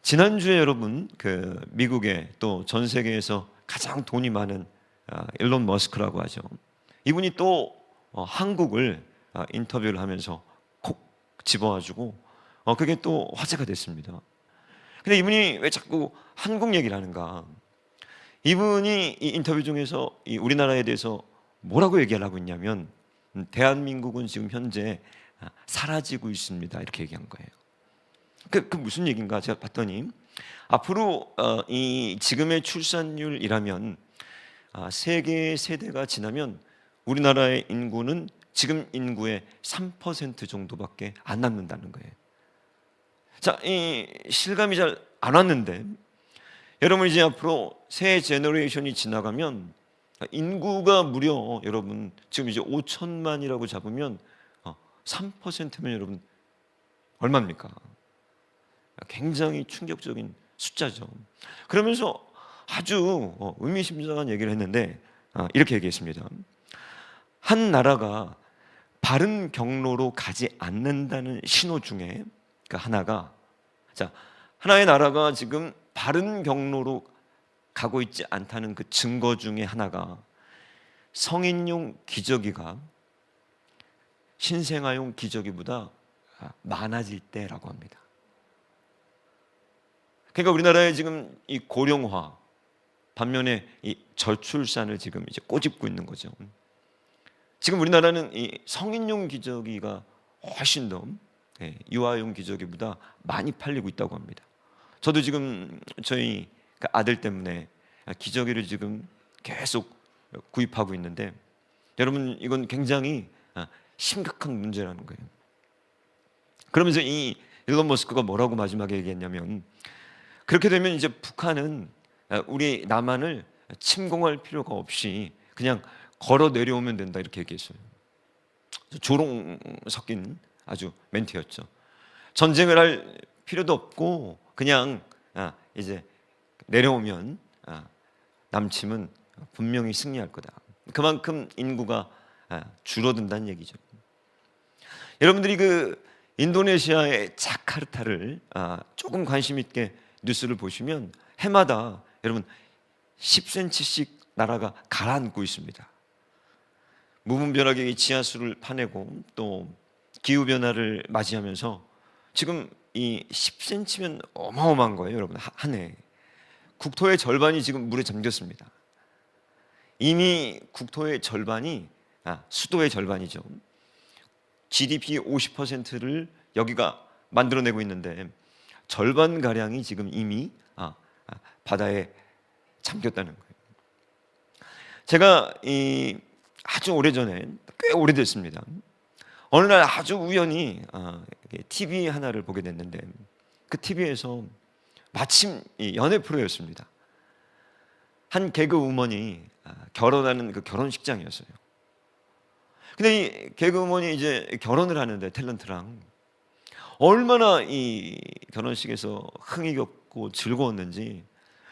지난주에 여러분 그 미국의 또 전 세계에서 가장 돈이 많은 일론 머스크라고 하죠. 이분이 또 한국을 인터뷰를 하면서 콕 집어가지고 그게 또 화제가 됐습니다. 근데 이분이 왜 자꾸 한국 얘기를 하는가? 이분이 이 인터뷰 중에서 이 우리나라에 대해서 뭐라고 얘기하려고 했냐면 대한민국은 지금 현재 사라지고 있습니다, 이렇게 얘기한 거예요. 그 무슨 얘기인가 제가 봤더니 앞으로 이 지금의 출산율이라면 세계 세대가 지나면 우리나라의 인구는 지금 인구의 3% 정도밖에 안 남는다는 거예요. 자, 이 실감이 잘 안 왔는데 여러분 이제 앞으로 새 제너레이션이 지나가면 인구가 무려 여러분 지금 이제 5천만이라고 잡으면 3%면 여러분 얼마입니까? 굉장히 충격적인 숫자죠. 그러면서 아주 의미심장한 얘기를 했는데 이렇게 얘기했습니다. 한 나라가 바른 경로로 가지 않는다는 신호 중에 그 하나가, 자, 하나의 나라가 지금 바른 경로로 가고 있지 않다는 그 증거 중에 하나가 성인용 기저귀가 신생아용 기저귀보다 많아질 때라고 합니다. 그러니까 우리나라에 지금 이 고령화 반면에 이 저출산을 지금 이제 꼬집고 있는 거죠. 지금 우리나라는 이 성인용 기저귀가 훨씬 더 유아용 기저귀보다 많이 팔리고 있다고 합니다. 저도 지금 저희 아들 때문에 기저귀를 지금 계속 구입하고 있는데 여러분 이건 굉장히 심각한 문제라는 거예요. 그러면서 이 일론 머스크가 뭐라고 마지막에 얘기했냐면 그렇게 되면 이제 북한은 우리 남한을 침공할 필요가 없이 그냥 걸어 내려오면 된다, 이렇게 얘기했어요. 조롱 섞인 아주 멘트였죠. 전쟁을 할 필요도 없고 그냥 이제 내려오면 남침은 분명히 승리할 거다. 그만큼 인구가 줄어든다는 얘기죠. 여러분들이 그 인도네시아의 자카르타를 조금 관심 있게 뉴스를 보시면 해마다 여러분 10cm씩 나라가 가라앉고 있습니다. 무분별하게 지하수를 파내고 또 기후변화를 맞이하면서 지금 이 10cm면 어마어마한 거예요, 여러분. 한 해 국토의 절반이 지금 물에 잠겼습니다. 이미 국토의 절반이 수도의 절반이죠. GDP 50%를 여기가 만들어내고 있는데 절반가량이 지금 이미 바다에 잠겼다는 거예요. 제가 아주 오래전에, 꽤 오래됐습니다, 어느 날 아주 우연히 TV 하나를 보게 됐는데 그 TV에서 마침 연애 프로였습니다. 한 개그우먼이 결혼하는 그 결혼식장이었어요. 근데 이 개그우먼이 이제 결혼을 하는데 탤런트랑 얼마나 이 결혼식에서 흥이 겹고 즐거웠는지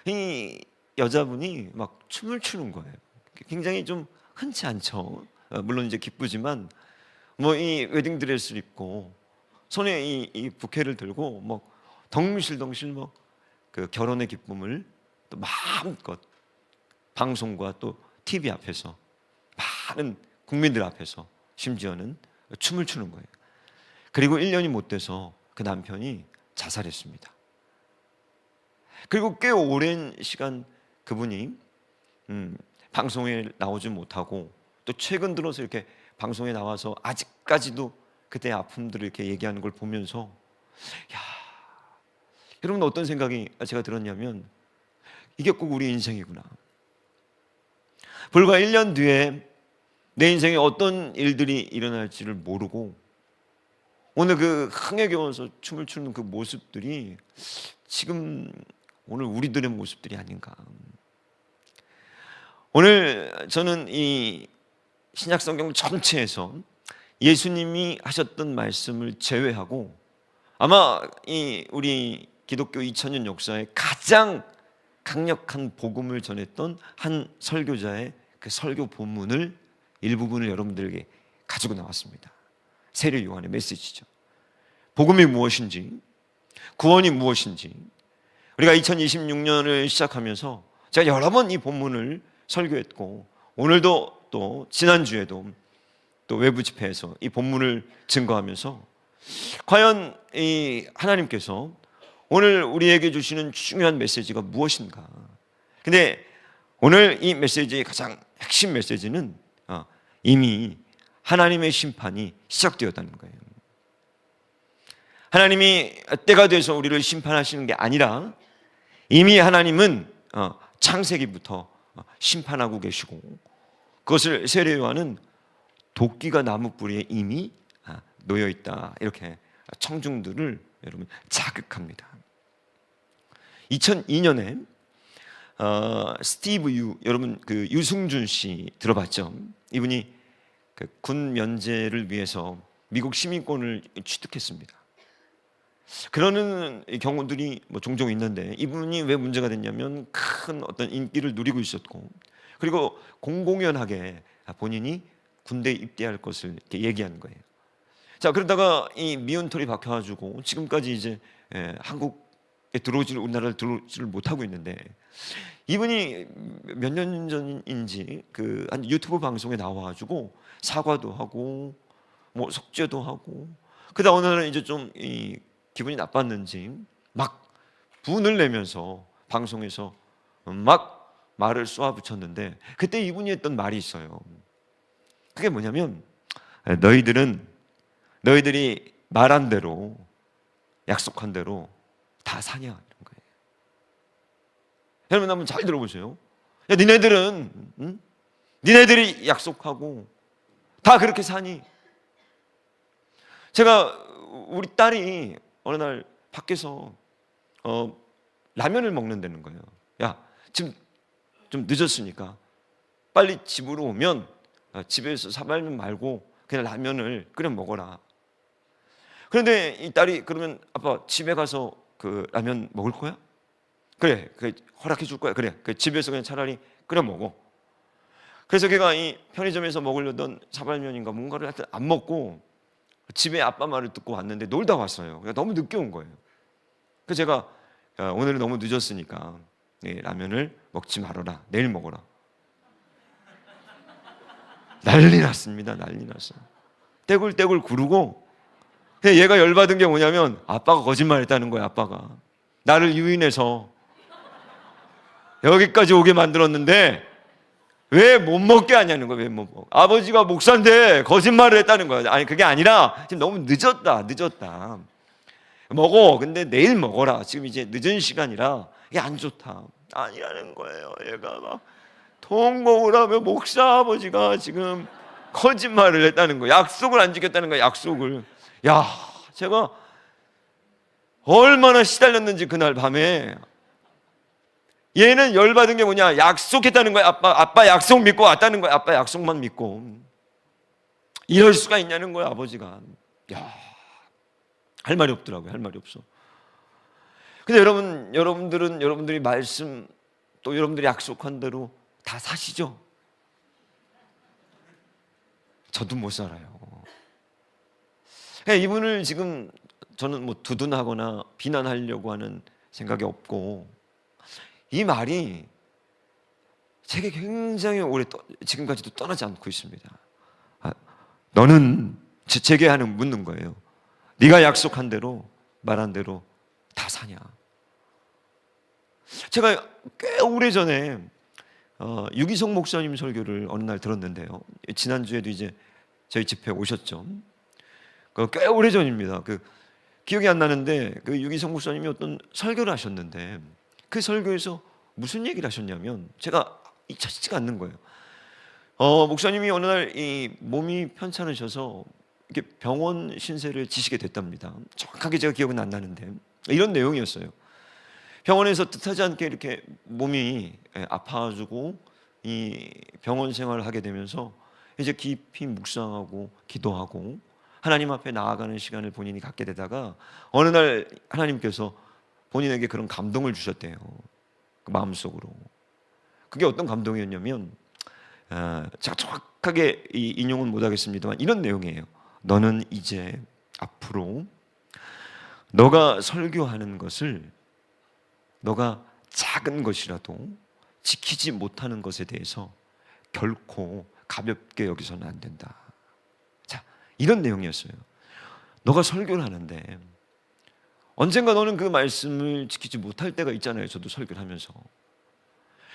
이 여자분이 막 춤을 추는 거예요. 굉장히 좀 흔치 않죠. 물론 이제 기쁘지만 뭐 이 웨딩드레스를 입고 손에 이 부케를 들고 뭐 덩실덩실 뭐 그 결혼의 기쁨을 또 마음껏 방송과 또 TV 앞에서 많은 국민들 앞에서 심지어는 춤을 추는 거예요. 그리고 1년이 못 돼서 그 남편이 자살했습니다. 그리고 꽤 오랜 시간 그분이 방송에 나오지 못하고 또 최근 들어서 이렇게 방송에 나와서 아직까지도 그때 아픔들을 이렇게 얘기하는 걸 보면서 여러분 어떤 생각이 제가 들었냐면 이게 꼭 우리 인생이구나. 불과 1년 뒤에 내 인생에 어떤 일들이 일어날지를 모르고 오늘 그 흥에 겨워서 춤을 추는 그 모습들이 지금 오늘 우리들의 모습들이 아닌가. 오늘 저는 이 신약 성경 전체에서 예수님이 하셨던 말씀을 제외하고 아마 이 우리 기독교 2000년 역사에 가장 강력한 복음을 전했던 한 설교자의 그 설교 본문을 일부분을 여러분들에게 가지고 나왔습니다. 세례 요한의 메시지죠. 복음이 무엇인지, 구원이 무엇인지, 우리가 2026년을 시작하면서 제가 여러 번 이 본문을 설교했고, 오늘도 또 지난주에도 또 외부 집회에서 이 본문을 증거하면서 과연 이 하나님께서 오늘 우리에게 주시는 중요한 메시지가 무엇인가? 근데 오늘 이 메시지의 가장 핵심 메시지는 이미 하나님의 심판이 시작되었다는 거예요. 하나님이 때가 돼서 우리를 심판하시는 게 아니라 이미 하나님은 창세기부터 심판하고 계시고, 그것을 세례 요한은 도끼가 나무 뿌리에 이미 놓여 있다, 이렇게 청중들을 여러분 자극합니다. 2002년에 스티브 유, 여러분 그 유승준 씨 들어봤죠? 이분이 그 군 면제를 위해서 미국 시민권을 취득했습니다. 그러는 경우들이 뭐 종종 있는데, 이분이 왜 문제가 됐냐면 큰 어떤 인기를 누리고 있었고, 그리고 공공연하게 본인이 군대에 입대할 것을 이렇게 얘기하는 거예요. 자, 그러다가 이 미운털이 박혀가지고 지금까지 이제 한국에 들어오지를, 우리나라를 들어오지를 못하고 있는데, 이분이 몇 년 전인지 그 한 유튜브 방송에 나와가지고 사과도 하고 뭐 속죄도 하고, 그러다 어느 날은 이제 좀 기분이 나빴는지 막 분을 내면서 방송에서 막 말을 쏘아붙였는데, 그때 이분이 했던 말이 있어요. 그게 뭐냐면, 너희들이 말한 대로, 약속한 대로 다 사냐, 이런 거예요. 여러분 한번 잘 들어보세요. 야, 니네들이 약속하고 다 그렇게 사니? 제가 우리 딸이 어느 날 밖에서 라면을 먹는다는 거예요. 야, 지금 좀 늦었으니까 빨리 집으로 오면 집에서 사발면 말고 그냥 라면을 끓여 먹어라. 그런데 이 딸이, 그러면 아빠 집에 가서 그 라면 먹을 거야? 그래, 허락해 줄 거야. 그래, 집에서 그냥 차라리 끓여 먹어. 그래서 걔가 이 편의점에서 먹으려던 사발면인가 뭔가를 하여튼 안 먹고 집에 아빠 말을 듣고 왔는데 놀다 왔어요. 그러니까 너무 늦게 온 거예요. 그래서 제가 오늘은 너무 늦었으니까 라면을 먹지 말아라, 내일 먹어라. 난리 났습니다. 난리 났어요. 떼굴떼굴 구르고. 얘가 열받은 게 뭐냐면 아빠가 거짓말했다는 거야. 아빠가 나를 유인해서 여기까지 오게 만들었는데 왜 못 먹게 하냐는 거야. 왜 못 먹어? 아버지가 목사인데 거짓말을 했다는 거야. 아니, 그게 아니라 지금 너무 늦었다. 먹어. 근데 내일 먹어라. 지금 이제 늦은 시간이라 이게 안 좋다. 아니라는 거예요. 얘가 막 돈 먹으라며 목사 아버지가 지금 거짓말을 했다는 거야. 약속을 안 지켰다는 거야. 약속을. 야, 제가 얼마나 시달렸는지 그날 밤에. 얘는 열받은 게 뭐냐, 약속했다는 거야. 아빠 약속 믿고 왔다는 거야. 아빠 약속만 믿고. 이럴 수가 있냐는 거야. 아버지가. 야, 할 말이 없더라고요. 할 말이 없어. 근데 여러분들이 말씀, 또 여러분들이 약속한 대로 다 사시죠? 저도 못 살아요. 이분을 지금 저는 뭐 두둔하거나 비난하려고 하는 생각이 없고, 이 말이 제게 굉장히 오래 지금까지도 떠나지 않고 있습니다. 너는 제게 묻는 거예요. 네가 약속한 대로, 말한 대로 다 사냐? 제가 꽤 오래전에 유기성 목사님 설교를 어느 날 들었는데요. 지난주에도 이제 저희 집회 오셨죠. 꽤 오래전입니다. 기억이 안 나는데 그 유기성 목사님이 어떤 설교를 하셨는데, 그 설교에서 무슨 얘기를 하셨냐면 제가 잊혀지지가 않는 거예요. 목사님이 어느 날 이 몸이 편찮으셔서 이렇게 병원 신세를 지시게 됐답니다. 정확하게 제가 기억은 안 나는데 이런 내용이었어요. 병원에서 뜻하지 않게 이렇게 몸이 아파가지고 이 병원 생활을 하게 되면서 이제 깊이 묵상하고 기도하고 하나님 앞에 나아가는 시간을 본인이 갖게 되다가 어느 날 하나님께서 본인에게 그런 감동을 주셨대요. 그 마음속으로. 그게 어떤 감동이었냐면, 제가 정확하게 이 인용은 못하겠습니다만 이런 내용이에요. 너는 이제 앞으로 너가 설교하는 것을 너가 작은 것이라도 지키지 못하는 것에 대해서 결코 가볍게 여기서는 안 된다. 자, 이런 내용이었어요. 너가 설교를 하는데 언젠가 너는 그 말씀을 지키지 못할 때가 있잖아요. 저도 설교를 하면서.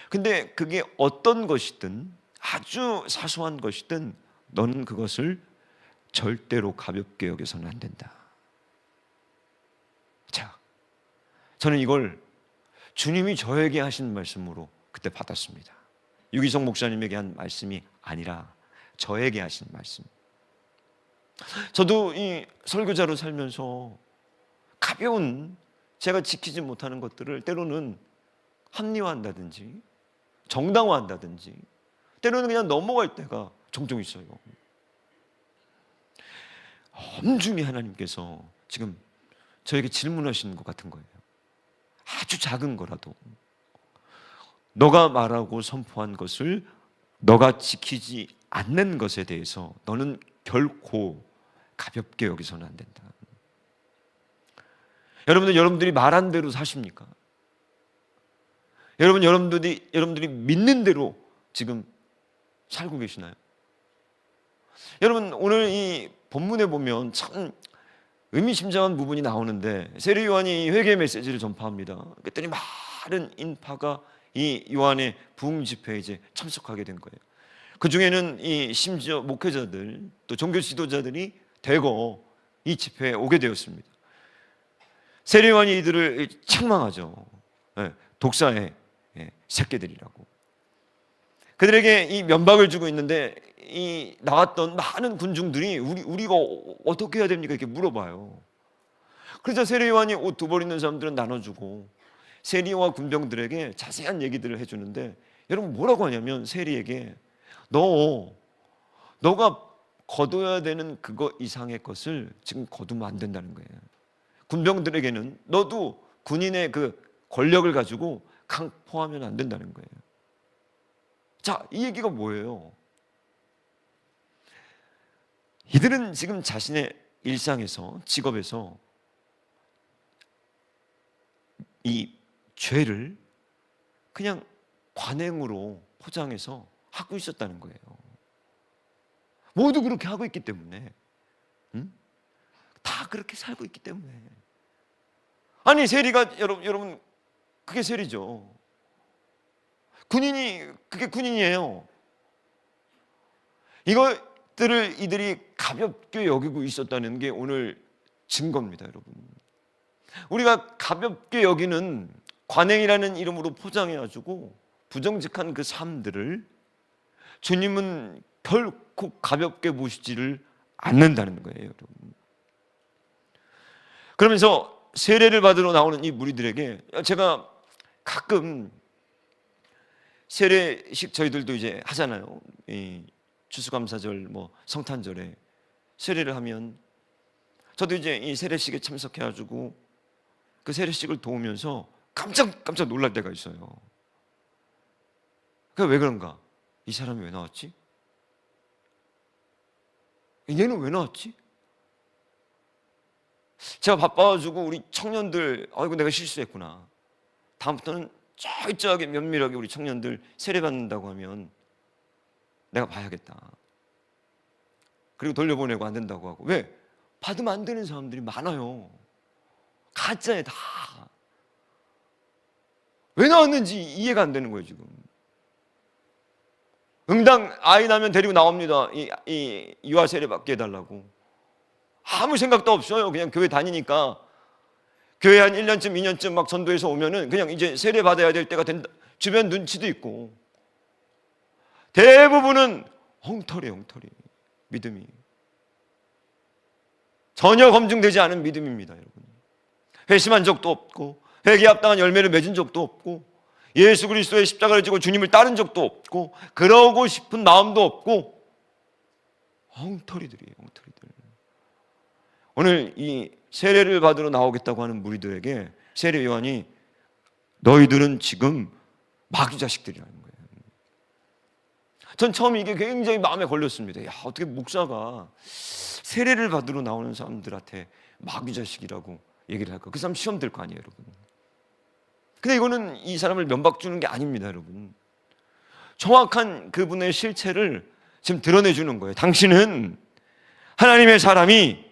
근데 그게 어떤 것이든 아주 사소한 것이든 너는 그것을 절대로 가볍게 여겨서는 안 된다. 자, 저는 이걸 주님이 저에게 하신 말씀으로 그때 받았습니다. 유기성 목사님에게 한 말씀이 아니라 저에게 하신 말씀. 저도 이 설교자로 살면서 가벼운 제가 지키지 못하는 것들을 때로는 합리화한다든지 정당화한다든지 때로는 그냥 넘어갈 때가 종종 있어요. 엄중히 하나님께서 지금 저에게 질문하시는 것 같은 거예요. 아주 작은 거라도 너가 말하고 선포한 것을 너가 지키지 않는 것에 대해서 너는 결코 가볍게 여기서는 안 된다. 여러분들이 말한 대로 사십니까? 여러분들이 믿는 대로 지금 살고 계시나요? 여러분, 오늘 이 본문에 보면 참 의미심장한 부분이 나오는데 세례 요한이 회개 메시지를 전파합니다. 그랬더니 많은 인파가 이 요한의 부흥 집회에 이제 참석하게 된 거예요. 그 중에는 이 심지어 목회자들 또 종교 지도자들이 대거 이 집회에 오게 되었습니다. 세례 요한이 이들을 책망하죠. 독사의 새끼들이라고. 그들에게 이 면박을 주고 있는데 이 나왔던 많은 군중들이 우리가 어떻게 해야 됩니까? 이렇게 물어봐요. 그래서 세례 요한이 옷 두 벌 있는 사람들은 나눠주고 세리와 군병들에게 자세한 얘기들을 해주는데 여러분 뭐라고 하냐면 세리에게 너가 거둬야 되는 그거 이상의 것을 지금 거두면 안 된다는 거예요. 군병들에게는 너도 군인의 그 권력을 가지고 강포하면 안 된다는 거예요. 자, 이 얘기가 뭐예요? 이들은 지금 자신의 일상에서 직업에서 이 죄를 그냥 관행으로 포장해서 하고 있었다는 거예요. 모두 그렇게 하고 있기 때문에 다 그렇게 살고 있기 때문에 아니 세리가 여러분 그게 세리죠. 그게 군인이에요. 이것들을 이들이 가볍게 여기고 있었다는 게 오늘 증거입니다, 여러분. 우리가 가볍게 여기는 관행이라는 이름으로 포장해가지고 부정직한 그 삶들을 주님은 결코 가볍게 보시지를 않는다는 거예요, 여러분. 그러면서 세례를 받으러 나오는 이 무리들에게 제가 가끔 세례식 저희들도 이제 하잖아요. 이 추수감사절 성탄절에 세례를 하면 저도 이제 이 세례식에 참석해가지고 그 세례식을 도우면서 깜짝 놀랄 때가 있어요. 왜 그런가? 이 사람이 왜 나왔지? 얘는 왜 나왔지? 제가 바빠가지고 우리 청년들 아이고 내가 실수했구나. 다음부터는 철저하게 면밀하게 우리 청년들 세례받는다고 하면 내가 봐야겠다. 그리고 돌려보내고 안 된다고 하고. 왜? 받으면 안 되는 사람들이 많아요. 가짜에 다. 왜 나왔는지 이해가 안 되는 거예요 지금. 응당 아이 나면 데리고 나옵니다. 이 유아 세례 받게 해달라고. 아무 생각도 없어요. 그냥 교회 다니니까 교회 한 1년쯤 2년쯤 막 전도해서 오면은 그냥 이제 세례 받아야 될 때가 된다. 주변 눈치도 있고 대부분은 엉터리 믿음이 전혀 검증되지 않은 믿음입니다, 여러분. 회심한 적도 없고 회개에 합당한 열매를 맺은 적도 없고 예수 그리스도의 십자가를 지고 주님을 따른 적도 없고 그러고 싶은 마음도 없고 엉터리들이에요, 엉터리들. 오늘 이 세례를 받으러 나오겠다고 하는 무리들에게 세례 요한이 너희들은 지금 마귀 자식들이라는 거예요. 전 처음 이게 굉장히 마음에 걸렸습니다. 야, 어떻게 목사가 세례를 받으러 나오는 사람들한테 마귀 자식이라고 얘기를 할까? 그 사람 시험 들 거 아니에요, 여러분. 근데 이거는 이 사람을 면박 주는 게 아닙니다, 여러분. 정확한 그분의 실체를 지금 드러내 주는 거예요. 당신은 하나님의 사람이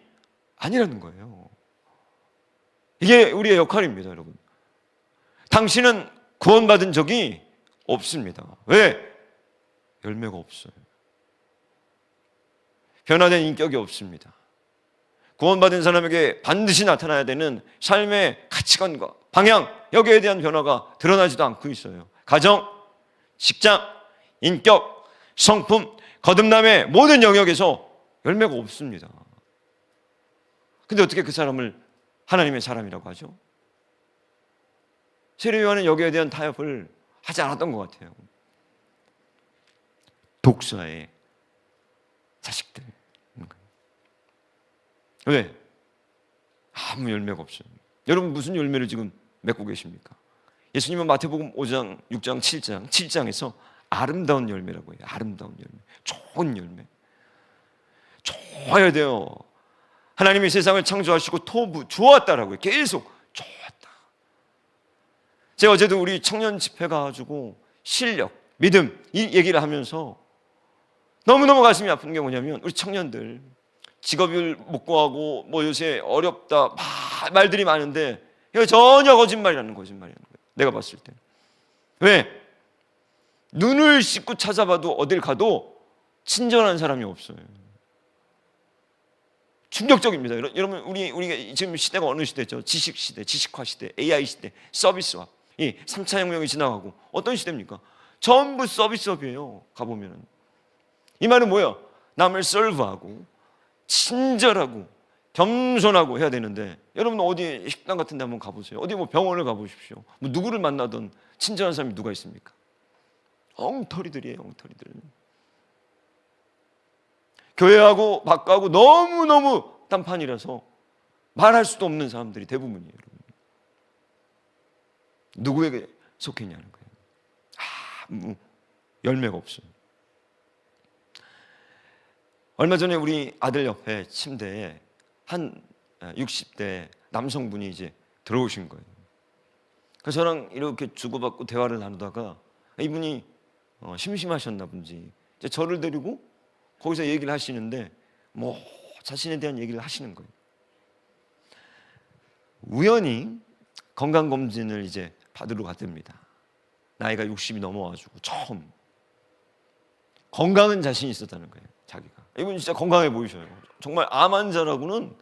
아니라는 거예요. 이게 우리의 역할입니다, 여러분. 당신은 구원받은 적이 없습니다. 왜? 열매가 없어요. 변화된 인격이 없습니다. 구원받은 사람에게 반드시 나타나야 되는 삶의 가치관과 방향, 여기에 대한 변화가 드러나지도 않고 있어요. 가정, 직장, 인격, 성품, 거듭남의 모든 영역에서 열매가 없습니다. 근데 어떻게 그 사람을 하나님의 사람이라고 하죠? 세례 요한은 여기에 대한 타협을 하지 않았던 것 같아요. 독사의 자식들. 왜? 아무 열매가 없어요. 여러분 무슨 열매를 지금 맺고 계십니까? 예수님은 마태복음 5장, 6장, 7장에서 아름다운 열매라고 해요. 아름다운 열매, 좋은 열매. 좋아야 돼요. 하나님이 세상을 창조하시고 토부 좋았다라고 해요. 계속 좋았다. 제가 어제도 우리 청년 집회 가가지고 실력, 믿음 이 얘기를 하면서 너무너무 가슴이 아픈 게 뭐냐면 우리 청년들 직업을 못 구하고 뭐 요새 어렵다 말들이 많은데 이거 전혀 거짓말이라는 거예요. 내가 봤을 때. 왜? 눈을 씻고 찾아봐도 어딜 가도 친절한 사람이 없어요. 충격적입니다. 여러분 우리가 지금 시대가 어느 시대죠? 지식 시대, 지식화 시대, AI 시대, 서비스화. 이 3차 혁명이 지나가고 어떤 시대입니까? 전부 서비스업이에요. 가보면은. 이 말은 뭐예요? 남을 서브하고 친절하고 겸손하고 해야 되는데 여러분 어디 식당 같은 데 한번 가보세요. 어디 뭐 병원을 가보십시오. 뭐 누구를 만나든 친절한 사람이 누가 있습니까? 엉터리들이에요. 엉터리들. 교회하고 밖하고 너무너무 딴판이라서 말할 수도 없는 사람들이 대부분이에요. 여러분. 누구에게 속했냐는 거예요. 아무 열매가 없어요. 얼마 전에 우리 아들 옆에 침대에 한 60대 남성분이 이제 들어오신 거예요. 그래서 저랑 이렇게 주고받고 대화를 나누다가 이분이 심심하셨나 본지 이제 저를 데리고 거기서 얘기를 하시는데 뭐 자신에 대한 얘기를 하시는 거예요. 우연히 건강검진을 이제 받으러 갔답니다. 나이가 60이 넘어가지고 처음 건강은 자신이 있었다는 거예요. 자기가. 이분 진짜 건강해 보이셔요. 정말 암 환자라고는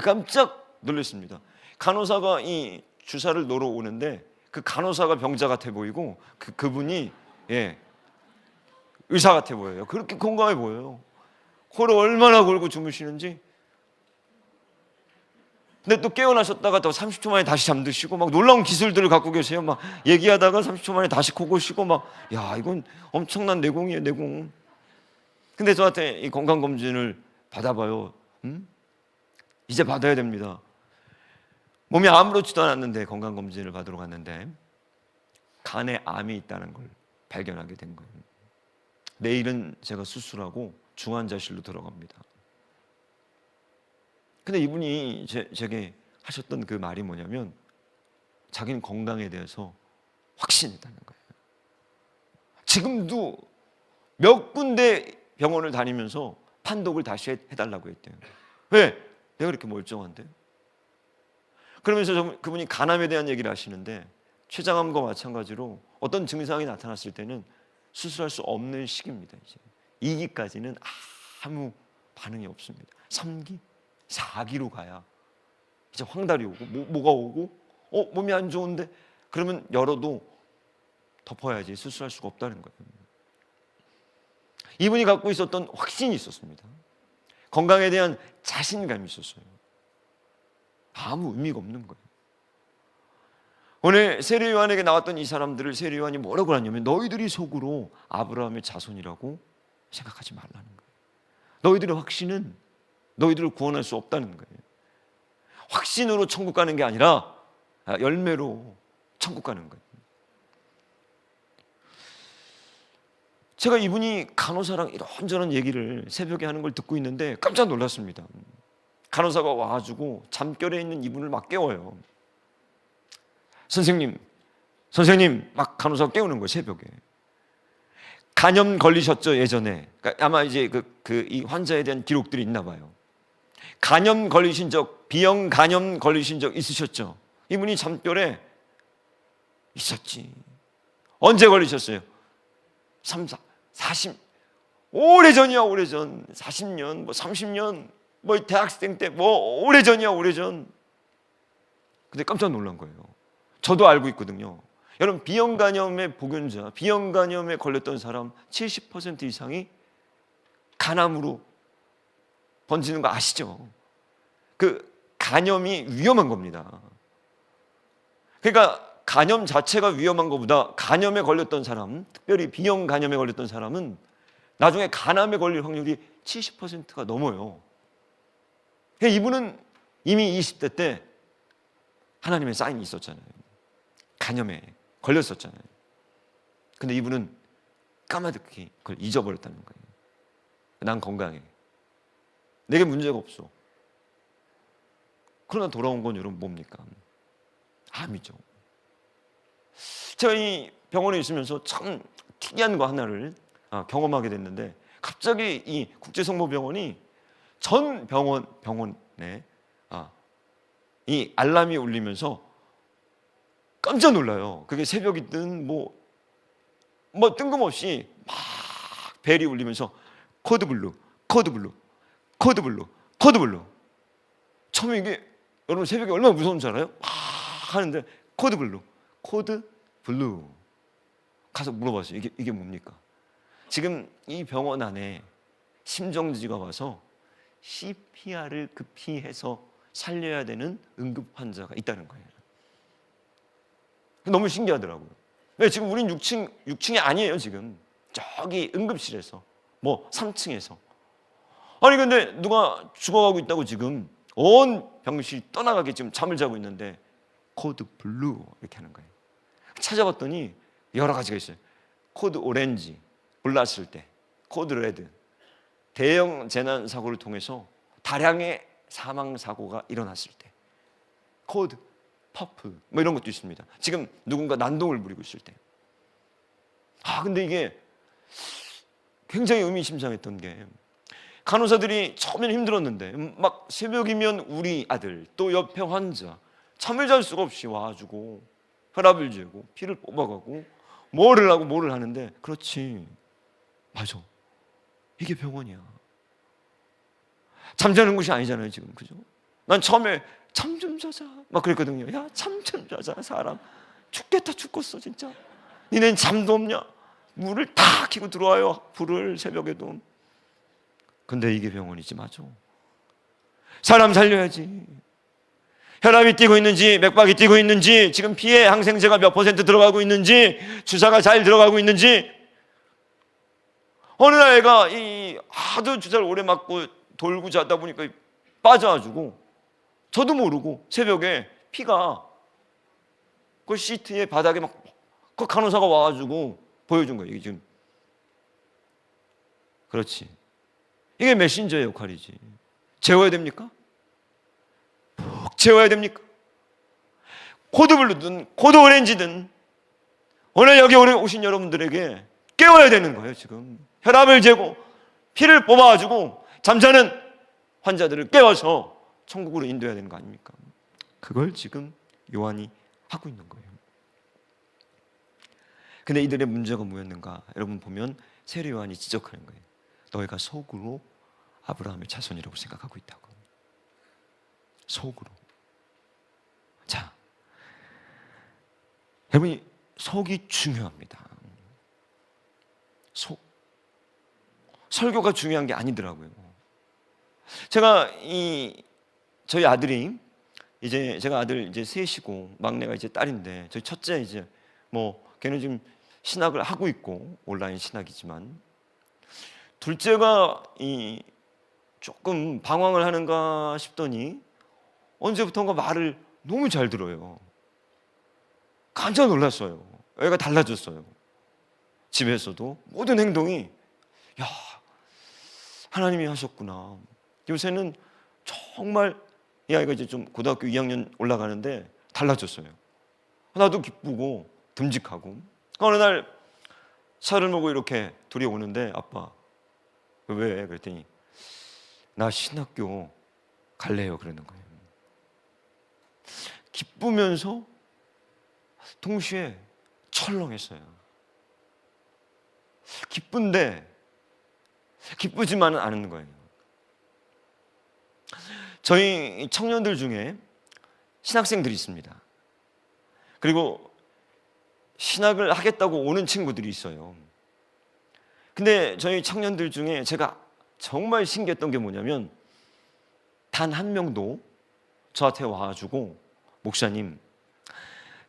깜짝 놀랐습니다. 간호사가 이 주사를 놓으러 오는데 그 간호사가 병자 같아 보이고 그분이 의사 같아 보여요. 그렇게 건강해 보여요. 코를 얼마나 골고 주무시는지. 근데 또 깨어나셨다가 또 30초 만에 다시 잠드시고 막 놀라운 기술들을 갖고 계세요. 막 얘기하다가 30초 만에 다시 코 고시고 막 야 이건 엄청난 내공이에요. 내공. 근데 저한테 이 건강검진을 받아봐요. 이제 받아야 됩니다. 몸이 아무렇지도 않았는데 건강검진을 받으러 갔는데 간에 암이 있다는 걸 발견하게 된 거예요. 내일은 제가 수술하고 중환자실로 들어갑니다. 근데 이분이 제게 하셨던 그 말이 뭐냐면 자기는 건강에 대해서 확신했다는 거예요. 지금도 몇 군데 병원을 다니면서 판독을 다시 해달라고 했대요. 왜? 내가 그렇게 멀쩡한데? 그러면서 그분이 간암에 대한 얘기를 하시는데 췌장암과 마찬가지로 어떤 증상이 나타났을 때는 수술할 수 없는 시기입니다. 이제 2기까지는 아무 반응이 없습니다. 3기, 4기로 가야 이제 황달이 오고 뭐가 오고 몸이 안 좋은데 그러면 열어도 덮어야지 수술할 수가 없다는 거예요. 이분이 갖고 있었던 확신이 있었습니다. 건강에 대한 자신감이 있었어요. 아무 의미가 없는 거예요. 오늘 세례 요한에게 나왔던 이 사람들을 세례 요한이 뭐라고 하냐면 너희들이 속으로 아브라함의 자손이라고 생각하지 말라는 거예요. 너희들의 확신은 너희들을 구원할 수 없다는 거예요. 확신으로 천국 가는 게 아니라 열매로 천국 가는 거예요. 제가 이분이 간호사랑 이런저런 얘기를 새벽에 하는 걸 듣고 있는데 깜짝 놀랐습니다. 간호사가 와가지고 잠결에 있는 이분을 막 깨워요. 선생님, 선생님, 막 간호사가 깨우는 거예요, 새벽에. 간염 걸리셨죠, 예전에? 그러니까 아마 이제 이 환자에 대한 기록들이 있나 봐요. 간염 걸리신 적, B형 간염 걸리신 적 있으셨죠? 이분이 잠결에 있었지. 언제 걸리셨어요? 40, 오래전이야, 오래전. 40년, 뭐 30년, 뭐 대학생 때, 뭐 오래전이야, 오래전. 근데 깜짝 놀란 거예요. 저도 알고 있거든요. 여러분, B형 간염의 보균자, B형 간염에 걸렸던 사람 70% 이상이 간암으로 번지는 거 아시죠? 그 간염이 위험한 겁니다. 그러니까 간염 자체가 위험한 것보다 간염에 걸렸던 사람, 특별히 B형 간염에 걸렸던 사람은 나중에 간암에 걸릴 확률이 70%가 넘어요. 이분은 이미 20대 때 하나님의 사인이 있었잖아요. 간염에 걸렸었잖아요. 근데 이분은 까마득히 그걸 잊어버렸다는 거예요. 난 건강해. 내게 문제가 없어. 그러나 돌아온 건 여러분 뭡니까? 암이죠. 제가 이 병원에 있으면서 참 특이한 거 하나를 경험하게 됐는데, 갑자기 이 국제성모병원이 전 병원에 이 알람이 울리면서 깜짝 놀라요. 그게 새벽이든 뭐 뜬금없이 막 벨이 울리면서 코드블루, 코드블루, 코드블루, 코드블루. 처음에 이게 여러분 새벽에 얼마나 무서운 줄 알아요? 막 하는데 코드블루, 코드블루. 가서 물어봤어요. 이게 뭡니까? 지금 이 병원 안에 심정지가 와서 CPR을 급히 해서 살려야 되는 응급 환자가 있다는 거예요. 너무 신기하더라고요. 왜? 지금 우린 6층이 아니에요. 지금 저기 응급실에서, 뭐 3층에서. 아니 근데 누가 죽어가고 있다고 지금 온 병실이 떠나가게 지금 잠을 자고 있는데 코드 블루 이렇게 하는 거예요. 찾아봤더니 여러 가지가 있어요. 코드 오렌지, 몰랐을 때, 코드 레드, 대형 재난 사고를 통해서 다량의 사망 사고가 일어났을 때, 코드 퍼프, 뭐 이런 것도 있습니다. 지금 누군가 난동을 부리고 있을 때. 근데 이게 굉장히 의미심장했던 게, 간호사들이 처음에는 힘들었는데 막 새벽이면 우리 아들, 또 옆에 환자 잠을 잘 수가 없이 와가지고 혈압을 재고 피를 뽑아가고 뭐를 하고 뭐를 하는데, 그렇지, 맞아, 이게 병원이야. 잠자는 곳이 아니잖아요 지금, 그죠? 난 처음에 잠 좀 자자 막 그랬거든요. 야, 잠 좀 자자, 사람 죽겠다 죽겠어 진짜. 니네는 잠도 없냐? 물을 다 켜고 들어와요, 불을 새벽에도. 근데 이게 병원이지, 맞아. 사람 살려야지. 혈압이 뛰고 있는지, 맥박이 뛰고 있는지, 지금 피에 항생제가 몇 % 들어가고 있는지, 주사가 잘 들어가고 있는지. 어느 날 애가 하도 주사를 오래 맞고 돌고 자다 보니까 빠져가지고 저도 모르고 새벽에 피가 그 시트에 바닥에 막 그 간호사가 와가지고 보여준 거예요. 이게 지금. 그렇지, 이게 메신저의 역할이지. 재워야 됩니까? 푹 재워야 됩니까? 코드블루든 코드 오렌지든 오늘 여기 오신 여러분들에게 깨워야 되는 거예요. 지금 혈압을 재고 피를 뽑아가지고 잠자는 환자들을 깨워서 천국으로 인도해야 되는 거 아닙니까? 그걸 지금 요한이 하고 있는 거예요. 근데 이들의 문제가 뭐였는가? 여러분 보면 세례 요한이 지적하는 거예요. 너희가 속으로 아브라함의 자손이라고 생각하고 있다고. 속으로. 자, 여러분이 속이 중요합니다. 속. 설교가 중요한 게 아니더라고요. 제가 저희 아들이 이제, 제가 아들 이제 셋이고 막내가 이제 딸인데, 저희 첫째 이제 뭐 걔는 지금 신학을 하고 있고 온라인 신학이지만, 둘째가 조금 방황을 하는가 싶더니 언제부턴가 말을 너무 잘 들어요. 깜짝 놀랐어요. 애가 달라졌어요. 집에서도 모든 행동이, 야, 하나님이 하셨구나. 요새는 정말 이 아이가 이제 좀 고등학교 2학년 올라가는데 달라졌어요. 나도 기쁘고 듬직하고. 어느 날 차를 몰고 이렇게 둘이 오는데, 아빠 왜? 그랬더니 나 신학교 갈래요 그러는 거예요. 기쁘면서 동시에 철렁했어요. 기쁜데 기쁘지만은 않은 거예요. 저희 청년들 중에 신학생들이 있습니다. 그리고 신학을 하겠다고 오는 친구들이 있어요. 근데 저희 청년들 중에 제가 정말 신기했던 게 뭐냐면, 단 한 명도 저한테 와가지고 목사님,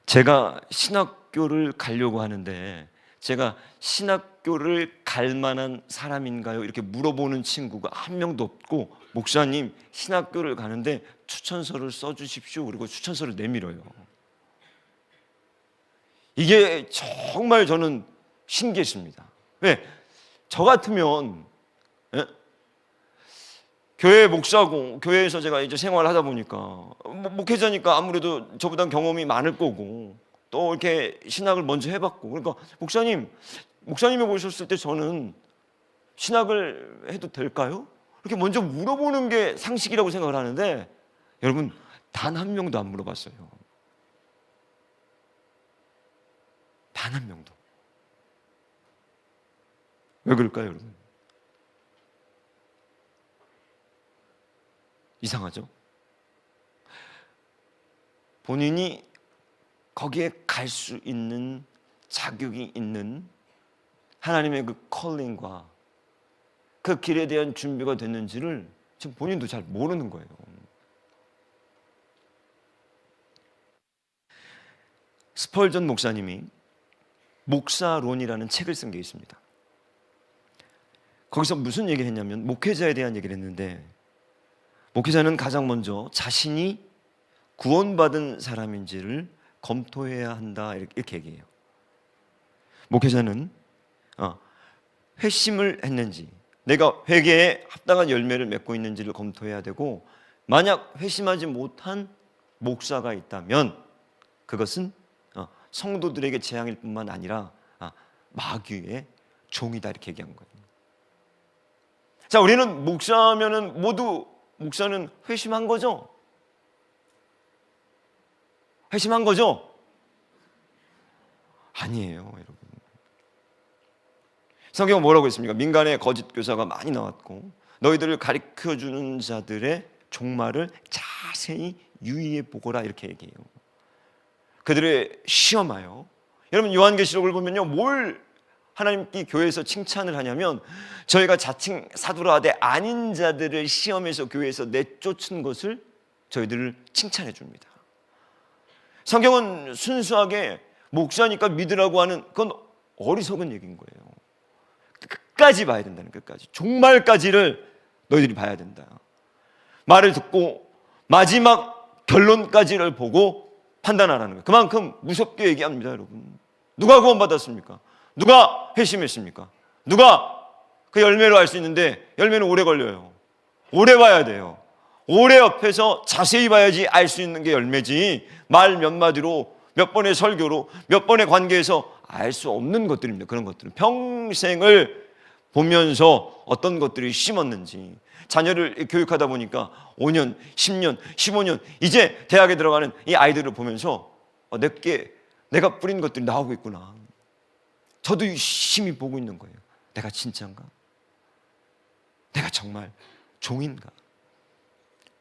제가 신학교를 가려고 하는데 제가 신학교를 갈 만한 사람인가요? 이렇게 물어보는 친구가 한 명도 없고, 목사님 신학교를 가는데 추천서를 써주십시오. 그리고 추천서를 내밀어요. 이게 정말 저는 신기했습니다. 왜? 저 같으면, 예? 교회 목사고 교회에서 제가 이제 생활을 하다 보니까 목회자니까 아무래도 저보다 경험이 많을 거고, 또 이렇게 신학을 먼저 해봤고, 그러니까 목사님이 보셨을 때 저는 신학을 해도 될까요? 이렇게 먼저 물어보는 게 상식이라고 생각을 하는데, 여러분 단 한 명도 안 물어봤어요. 단 한 명도. 왜 그럴까요, 여러분? 이상하죠? 본인이 거기에 갈 수 있는 자격이 있는 하나님의 그 컬링과 그 길에 대한 준비가 됐는지를 지금 본인도 잘 모르는 거예요. 스펄전 목사님이 목사론이라는 책을 쓴 게 있습니다. 거기서 무슨 얘기를 했냐면, 목회자에 대한 얘기를 했는데, 목회자는 가장 먼저 자신이 구원받은 사람인지를 검토해야 한다, 이렇게 얘기해요. 목회자는 회심을 했는지, 내가 회개에 합당한 열매를 맺고 있는지를 검토해야 되고, 만약 회심하지 못한 목사가 있다면 그것은 성도들에게 재앙일 뿐만 아니라 마귀의 종이다, 이렇게 얘기한 거예요. 자, 우리는 목사면은 모두 목사는 회심한 거죠? 회심한 거죠? 아니에요, 여러분. 성경은 뭐라고 했습니까? 민간의 거짓 교사가 많이 나왔고, 너희들을 가르쳐주는 자들의 종말을 자세히 유의해 보거라, 이렇게 얘기해요. 그들의 시험하여. 여러분 요한계시록을 보면요, 뭘 하나님께 교회에서 칭찬을 하냐면, 저희가 자칭 사도라 하되 아닌 자들을 시험해서 교회에서 내쫓은 것을 저희들을 칭찬해 줍니다. 성경은 순수하게 목사니까 믿으라고 하는, 그건 어리석은 얘기인 거예요. 끝까지 봐야 된다는, 끝까지 종말까지를 너희들이 봐야 된다. 말을 듣고 마지막 결론까지를 보고 판단하라는 거예요. 그만큼 무섭게 얘기합니다, 여러분. 누가 구원받았습니까? 누가 회심했습니까? 누가 그 열매로 알 수 있는데, 열매는 오래 걸려요. 오래 봐야 돼요. 오래 옆에서 자세히 봐야지 알 수 있는 게 열매지, 말 몇 마디로, 몇 번의 설교로, 몇 번의 관계에서 알 수 없는 것들입니다. 그런 것들은 평생을 보면서 어떤 것들이 심었는지, 자녀를 교육하다 보니까 5년, 10년, 15년, 이제 대학에 들어가는 이 아이들을 보면서 내가 뿌린 것들이 나오고 있구나. 저도 유심히 보고 있는 거예요. 내가 진짜인가? 내가 정말 종인가?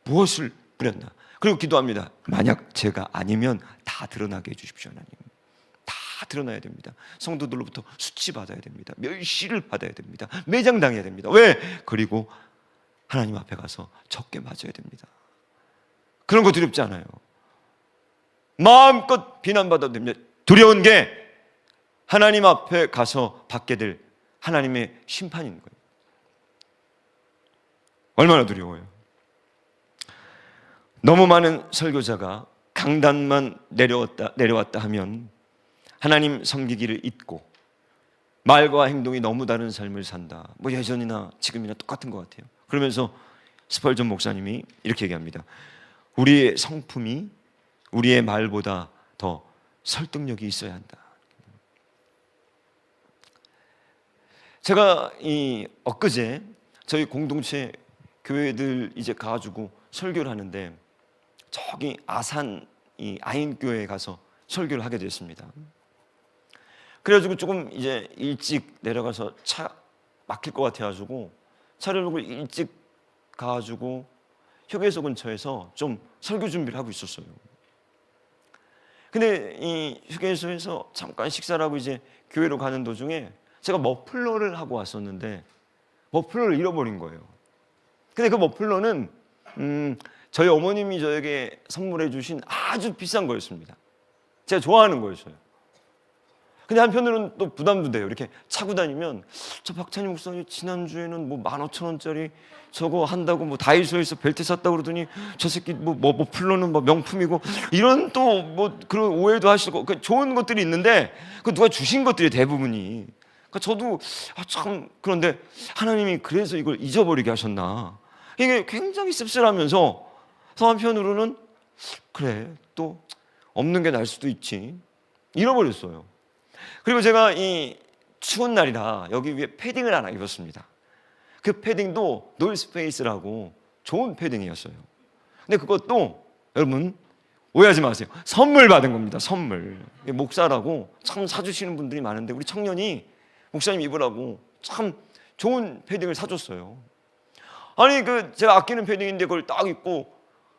무엇을 뿌렸나? 그리고 기도합니다. 만약 제가 아니면 다 드러나게 해주십시오, 하나님. 다 드러나야 됩니다. 성도들로부터 수치받아야 됩니다. 멸시를 받아야 됩니다. 매장당해야 됩니다. 왜? 그리고 하나님 앞에 가서 적게 맞아야 됩니다. 그런 거 두렵지 않아요. 마음껏 비난받아도 됩니다. 두려운 게 하나님 앞에 가서 받게 될 하나님의 심판인 거예요. 얼마나 두려워요. 너무 많은 설교자가 강단만 내려왔다 하면 하나님 섬기기를 잊고 말과 행동이 너무 다른 삶을 산다. 뭐 예전이나 지금이나 똑같은 것 같아요. 그러면서 스펄전 목사님이 이렇게 얘기합니다. 우리의 성품이 우리의 말보다 더 설득력이 있어야 한다. 제가 이 엊그제 저희 공동체 교회들 이제 가가지고 설교를 하는데 저기 아산 이 아인교회에 가서 설교를 하게 됐습니다. 그래가지고 조금 이제 일찍 내려가서 차 막힐 것 같아가지고 차를 놓고 일찍 가가지고 휴게소 근처에서 좀 설교 준비를 하고 있었어요. 근데 이 휴게소에서 잠깐 식사를 하고 이제 교회로 가는 도중에 제가 머플러를 하고 왔었는데 머플러를 잃어버린 거예요. 근데 그 머플러는 저희 어머님이 저에게 선물해 주신 아주 비싼 거였습니다. 제가 좋아하는 거였어요. 근데 한편으로는 또 부담도 돼요. 이렇게 차고 다니면 저 박찬희 목사님 지난주에는 뭐 15,000원짜리 저거 한다고 뭐 다이소에서 벨트 샀다고 그러더니 저 새끼 뭐 머플러는 뭐 명품이고 이런 또 뭐 그런 오해도 하시고 그 좋은 것들이 있는데 그 누가 주신 것들이 대부분이. 그러니까 저도 참 그런데 하나님이 그래서 이걸 잊어버리게 하셨나. 이게 굉장히 씁쓸하면서 한편으로는 그래 또 없는 게 날 수도 있지 잃어버렸어요. 그리고 제가 이 추운 날이라 여기 위에 패딩을 하나 입었습니다. 그 패딩도 노스페이스라고 좋은 패딩이었어요. 근데 그것도 여러분 오해하지 마세요. 선물 받은 겁니다. 선물. 목사라고 참 사주시는 분들이 많은데 우리 청년이 목사님 입으라고 참 좋은 패딩을 사줬어요. 아니 그 제가 아끼는 패딩인데 그걸 딱 입고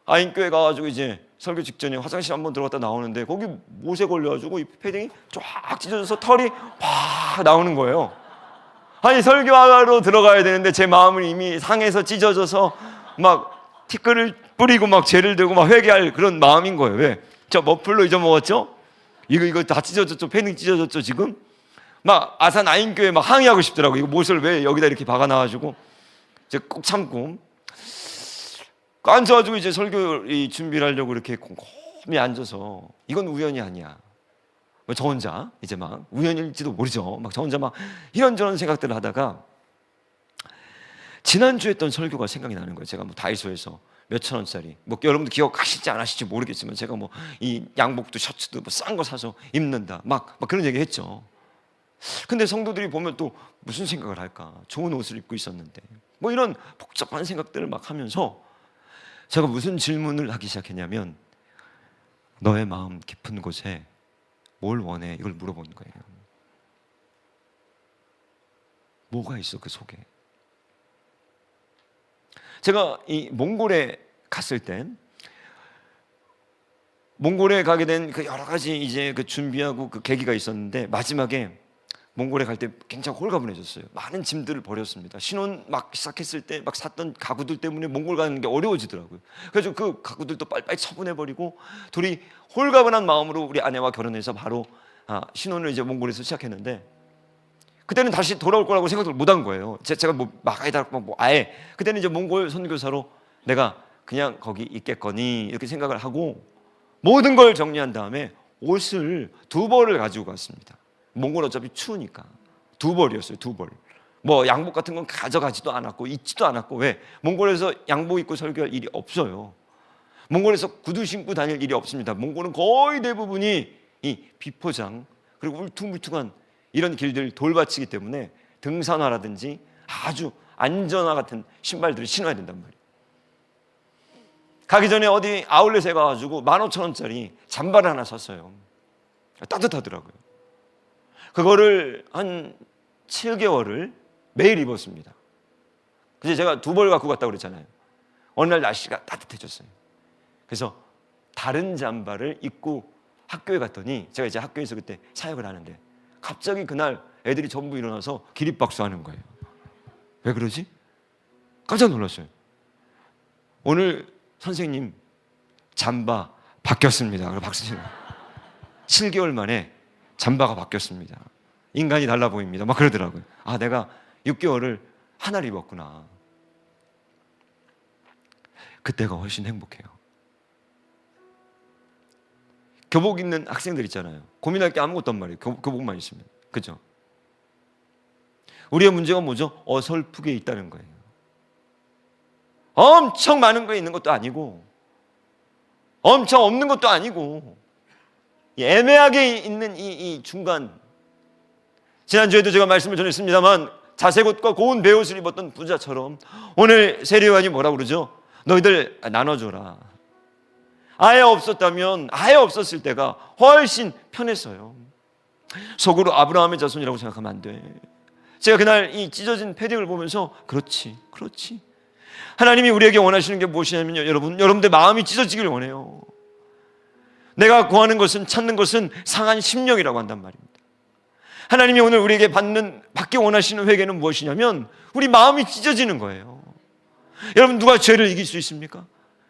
아인교회 가가지고 이제 설교 직전에 화장실 한번 들어갔다 나오는데 거기 못에 걸려가지고 이 패딩이 쫙 찢어져서 털이 팍 나오는 거예요. 아니 설교하러 들어가야 되는데 제 마음은 이미 상해서 찢어져서 막 티끌을 뿌리고 막 죄를 대고 막 회개할 그런 마음인 거예요. 왜? 저 머플러 잊어먹었죠? 이거 다 찢어졌죠? 패딩 찢어졌죠 지금? 막 아산 아인교회 막 항의하고 싶더라고. 이거 못을 왜 여기다 이렇게 박아놔가지고 이제 꼭 참고 앉아가지고 이제 설교 준비를 하려고 이렇게 곰곰이 앉아서 이건 우연이 아니야. 저 혼자 이제 막 우연일지도 모르죠. 막 저 혼자 막 이런저런 생각들을 하다가 지난주에 했던 설교가 생각이 나는 거예요. 제가 뭐 다이소에서 몇천 원짜리 뭐 여러분도 기억하실지 안 하실지 모르겠지만 제가 뭐 이 양복도 셔츠도 뭐 싼 거 사서 입는다 막 그런 얘기 했죠. 근데 성도들이 보면 또 무슨 생각을 할까? 좋은 옷을 입고 있었는데 뭐 이런 복잡한 생각들을 막 하면서 제가 무슨 질문을 하기 시작했냐면 너의 마음 깊은 곳에 뭘 원해? 이걸 물어본 거예요. 뭐가 있어 그 속에? 제가 이 몽골에 갔을 때 몽골에 가게 된 그 여러 가지 이제 그 준비하고 그 계기가 있었는데 마지막에 몽골에 갈 때 굉장히 홀가분해졌어요. 많은 짐들을 버렸습니다. 신혼 막 시작했을 때 막 샀던 가구들 때문에 몽골 가는 게 어려워지더라고요. 그래서 그 가구들도 빨리빨리 처분해버리고 둘이 홀가분한 마음으로 우리 아내와 결혼해서 바로 신혼을 이제 몽골에서 시작했는데 그때는 다시 돌아올 거라고 생각을 못한 거예요. 제가 뭐 막아야 뭐 아예 그때는 이제 몽골 선교사로 내가 그냥 거기 있겠거니 이렇게 생각을 하고 모든 걸 정리한 다음에 옷을 2벌을 가지고 갔습니다. 몽골 어차피 추우니까 2벌이었어요. 2벌. 뭐 양복 같은 건 가져가지도 않았고 입지도 않았고 왜? 몽골에서 양복 입고 설교할 일이 없어요. 몽골에서 구두 신고 다닐 일이 없습니다. 몽골은 거의 대부분이 이 비포장 그리고 울퉁불퉁한 이런 길들 돌밭이기 때문에 등산화라든지 아주 안전화 같은 신발들을 신어야 된단 말이에요. 가기 전에 어디 아울렛에 가가지고 15,000원짜리 잠바를 하나 샀어요. 따뜻하더라고요. 그거를 한 7개월을 매일 입었습니다. 그래서 제가 2벌 갖고 갔다고 그랬잖아요. 어느 날 날씨가 따뜻해졌어요. 그래서 다른 잠바를 입고 학교에 갔더니 제가 이제 학교에서 그때 사역을 하는데 갑자기 그날 애들이 전부 일어나서 기립박수 하는 거예요. 왜 그러지? 깜짝 놀랐어요. 오늘 선생님 잠바 바뀌었습니다. 그래서 박수 치는 7개월 만에 잠바가 바뀌었습니다. 인간이 달라 보입니다. 막 그러더라고요. 아, 내가 6개월을 하나를 입었구나. 그때가 훨씬 행복해요. 교복 입는 학생들 있잖아요. 고민할 게 아무것도 없단 말이에요. 교복만 있으면. 그죠? 우리의 문제가 뭐죠? 어설프게 있다는 거예요. 엄청 많은 거에 있는 것도 아니고 엄청 없는 것도 아니고 애매하게 있는 이 중간. 지난주에도 제가 말씀을 전했습니다만 자색옷과 고운 베옷을 입었던 부자처럼 오늘 세례요한이 뭐라고 그러죠? 너희들 나눠줘라. 아예 없었다면, 아예 없었을 때가 훨씬 편했어요. 속으로 아브라함의 자손이라고 생각하면 안 돼. 제가 그날 이 찢어진 패딩을 보면서 그렇지. 하나님이 우리에게 원하시는 게 무엇이냐면요, 여러분들 마음이 찢어지길 원해요. 내가 구하는 것은, 찾는 것은 상한 심령이라고 한단 말입니다. 하나님이 오늘 우리에게 받기 원하시는 회개는 무엇이냐면 우리 마음이 찢어지는 거예요. 여러분, 누가 죄를 이길 수 있습니까?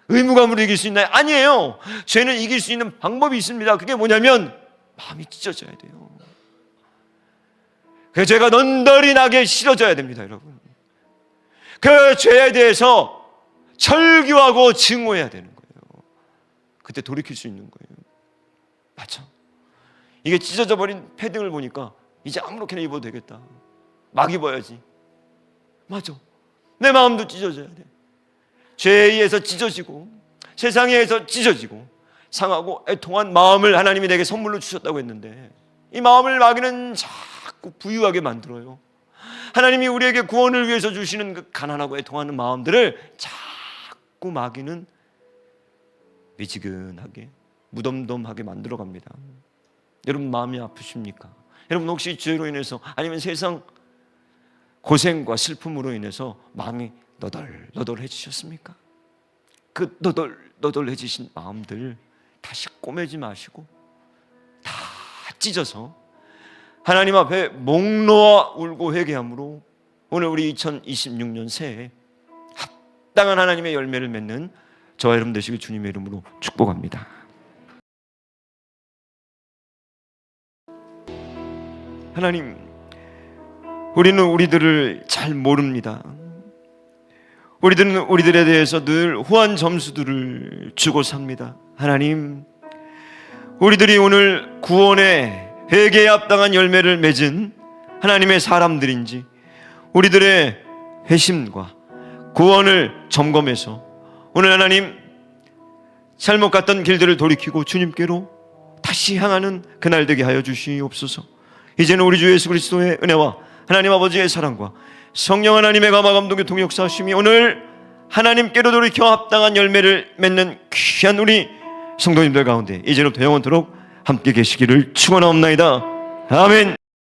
의무감으로 이길 수 있나요? 아니에요. 죄는 이길 수 있는 방법이 있습니다. 그게 뭐냐면 마음이 찢어져야 돼요. 그 죄가 넌덜이 나게 싫어져야 됩니다, 여러분. 그 죄에 대해서 절규하고 증오해야 되는 거예요. 그때 돌이킬 수 있는 거예요. 맞죠? 이게 찢어져 버린 패딩을 보니까 이제 아무렇게나 입어도 되겠다. 막 입어야지. 맞아. 내 마음도 찢어져야 돼. 죄에 의해서 찢어지고 세상에 의해서 찢어지고 상하고 애통한 마음을 하나님이 내게 선물로 주셨다고 했는데 이 마음을 마귀는 자꾸 부유하게 만들어요. 하나님이 우리에게 구원을 위해서 주시는 그 가난하고 애통하는 마음들을 자꾸 마귀는 미지근하게 무덤덤하게 만들어갑니다. 여러분, 마음이 아프십니까? 여러분, 혹시 죄로 인해서 아니면 세상 고생과 슬픔으로 인해서 마음이 너덜너덜해지셨습니까? 그 너덜너덜해지신 마음들 다시 꼬매지 마시고 다 찢어서 하나님 앞에 목 놓아 울고 회개함으로 오늘 우리 2026년 새해 합당한 하나님의 열매를 맺는 저와 여러분 되시길 주님의 이름으로 축복합니다. 하나님, 우리는 우리들을 잘 모릅니다. 우리들은 우리들에 대해서 늘 후한 점수들을 주고 삽니다. 하나님, 우리들이 오늘 구원의 회개에 합당한 열매를 맺은 하나님의 사람들인지 우리들의 회심과 구원을 점검해서 오늘 하나님 잘못 갔던 길들을 돌이키고 주님께로 다시 향하는 그날 되게 하여 주시옵소서. 이제는 우리 주 예수 그리스도의 은혜와 하나님 아버지의 사랑과 성령 하나님의 감화 감동의 통역사하심이 오늘 하나님께로 돌이켜 합당한 열매를 맺는 귀한 우리 성도님들 가운데 이제로부터 영원토록 함께 계시기를 축원하옵나이다. 아멘.